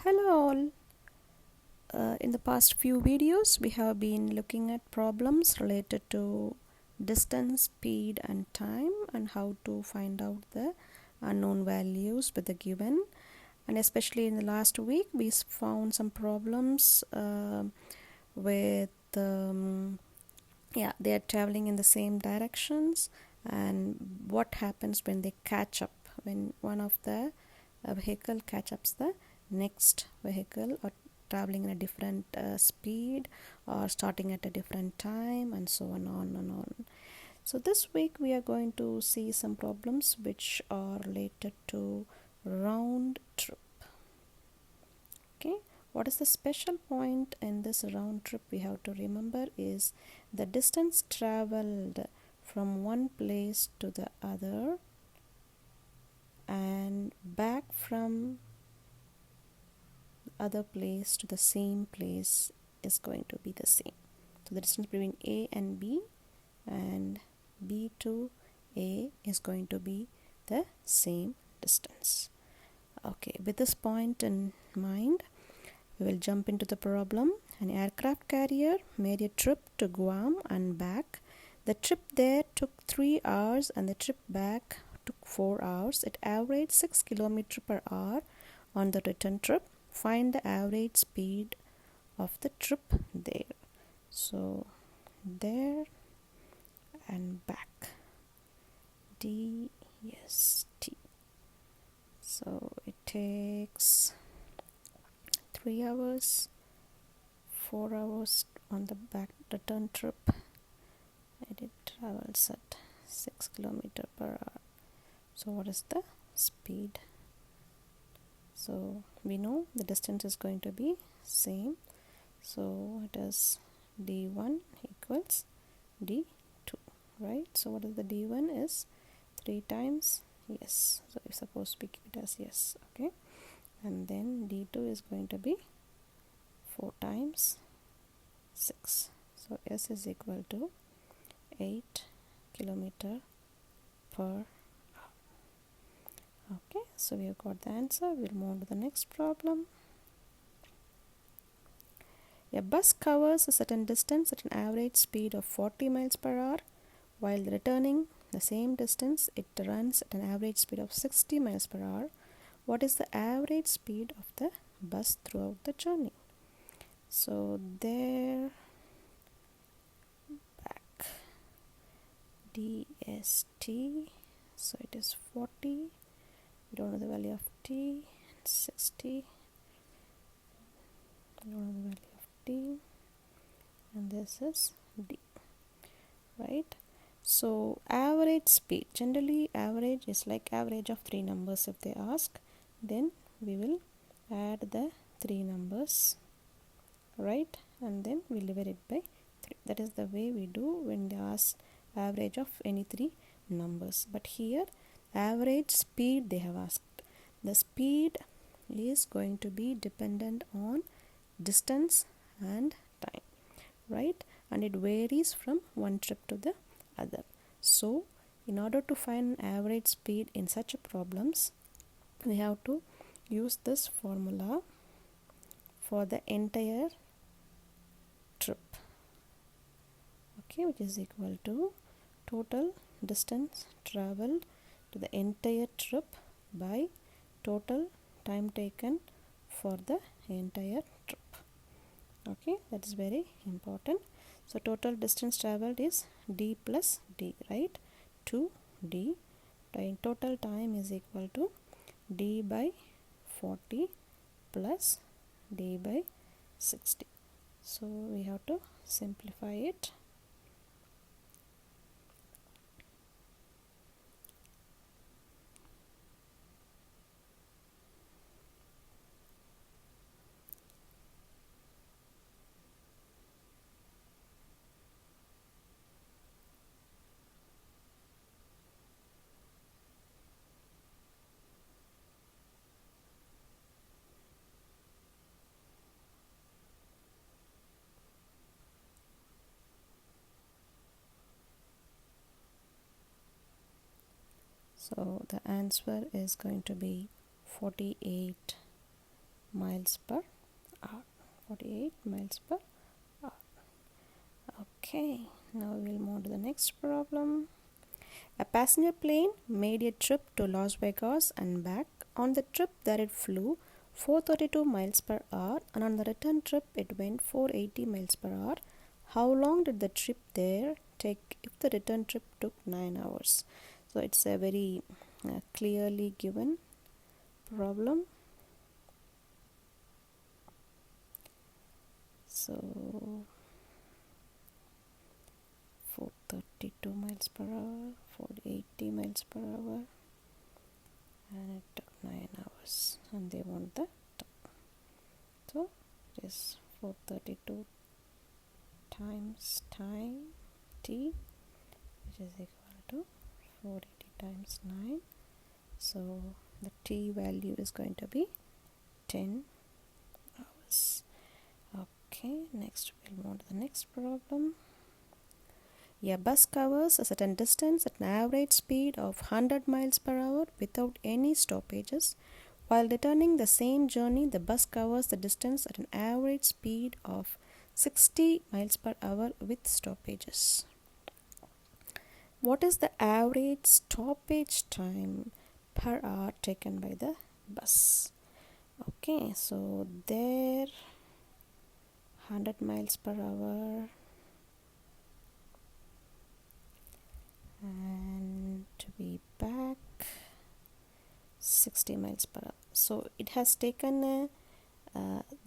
Hello all. In the past few videos we have been looking at problems related to distance, speed and time and how to find out the unknown values with the given, and especially in the last week we found some problems with they are traveling in the same directions, and what happens when they catch up, when one of the vehicle catch-ups the next vehicle, or traveling in a different speed, or starting at a different time, and so on and on. So this week we are going to see some problems which are related to round trip. Okay, what is the special point in this round trip we have to remember is the distance traveled from one place to the other and back from other place to the same place is going to be the same. So the distance between A and B and B to A is going to be the same distance. Okay, with this point in mind, we will jump into the problem. An aircraft carrier made a trip to Guam and back. The trip there took 3 hours and the trip back took 4 hours. It averaged 6 km per hour on the return trip. Find the average speed of the trip there. So there and back, DST. So it takes 3 hours, 4 hours on the back return trip, and it travels at 6 km per hour. So what is the speed? So we know the distance is going to be same, so it is d1 equals d2, right? So what is the d1 is 3 times yes, so if suppose we keep it as yes, okay, and then d2 is going to be 4 times 6, so s is equal to 8 km per. Okay, so we have got the answer. We'll move on to the next problem. A bus covers a certain distance at an average speed of 40 miles per hour. While returning the same distance, it runs at an average speed of 60 miles per hour. What is the average speed of the bus throughout the journey? So there, back, DST, so it is 40. We don't know the value of t, and 60. We don't know the value of t, and this is d, right? So average speed, generally average is like average of 3 numbers. If they ask, then we will add the 3 numbers, right, and then we divide it by 3. That is the way we do when they ask average of any 3 numbers. But here average speed they have asked. The speed is going to be dependent on distance and time, right, and it varies from one trip to the other. So in order to find average speed in such problems, we have to use this formula for the entire trip, okay, which is equal to total distance traveled to the entire trip by total time taken for the entire trip. Okay, that is very important. So total distance traveled is d plus d, right, 2d. Total time is equal to d by 40 plus d by 60. So we have to simplify it. So the answer is going to be 48 miles per hour. 48 miles per hour. Okay, now we'll move to the next problem. A passenger plane made a trip to Las Vegas and back. On the trip there it flew 432 miles per hour, and on the return trip it went 480 miles per hour. How long did the trip there take if the return trip took 9 hours? So it's a very clearly given problem. So 432 miles per hour, 480 miles per hour, and it took 9 hours, and they want the time. So it is 432 times time t, which is equal to 480 times 9. So the t value is going to be 10 hours. Okay, next we'll move to the next problem. A bus covers a certain distance at an average speed of 100 miles per hour without any stoppages. While returning the same journey, the bus covers the distance at an average speed of 60 miles per hour with stoppages. What is the average stoppage time per hour taken by the bus? Okay, so there 100 miles per hour and to be back 60 miles per hour. So it has taken the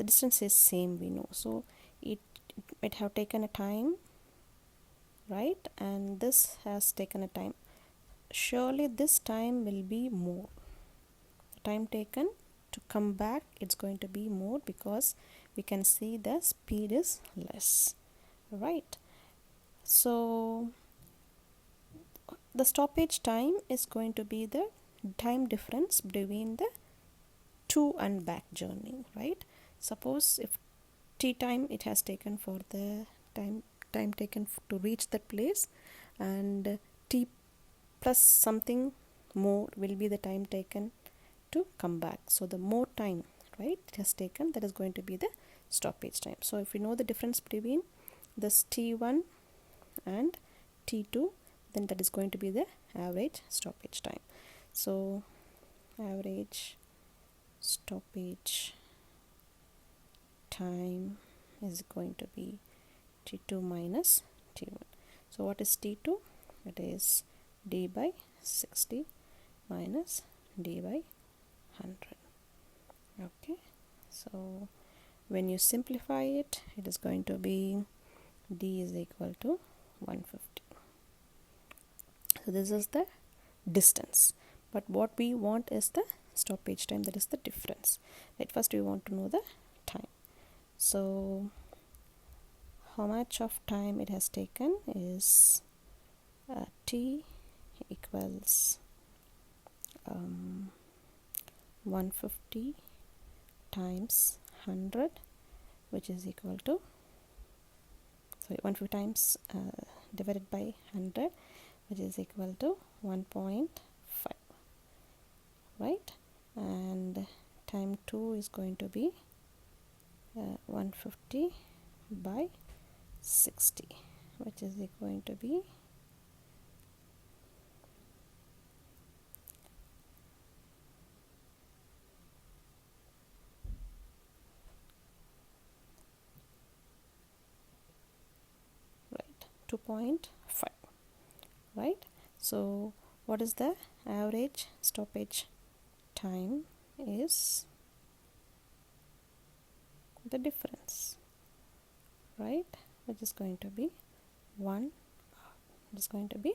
distance is same, we know, so it have taken a time, right? And this has taken a time. Surely this time will be more. The time taken to come back, it's going to be more because we can see the speed is less, right? So the stoppage time is going to be the time difference between the to and back journey, right? Suppose if t time it has taken for the time taken to reach that place, and t plus something more will be the time taken to come back. So the more time, right, it has taken, that is going to be the stoppage time. So if we know the difference between this t1 and t2, then that is going to be the average stoppage time. So average stoppage time is going to be t2 minus t1. So what is t2? It is d by 60 minus d by 100. Okay, so when you simplify it, it is going to be d is equal to 150. So this is the distance, but what we want is the stoppage time, that is the difference, right? First we want to know the time. So how much of time it has taken is t equals 150 times 100, which is equal to 150 times divided by 100, which is equal to 1.5, right? And time 2 is going to be 150 by 60, which is going to be 2.5, right? So what is the average stoppage time is the difference, right, which is going to be 1 hour. It is going to be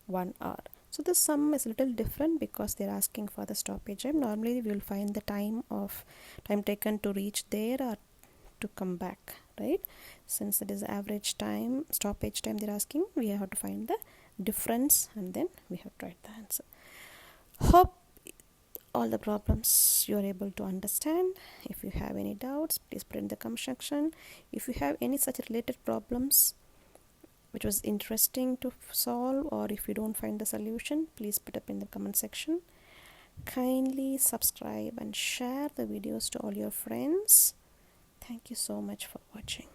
1 hour. So the sum is a little different because they're asking for the stoppage time. Normally we will find the time taken to reach there or to come back, right? Since it is average time, stoppage time they're asking, we have to find the difference and then we have to write the answer. Hope all the problems you are able to understand. If you have any doubts, please put in the comment section. If you have any such related problems which was interesting to solve, or if you don't find the solution, please put up in the comment section. Kindly subscribe and share the videos to all your friends. Thank you so much for watching.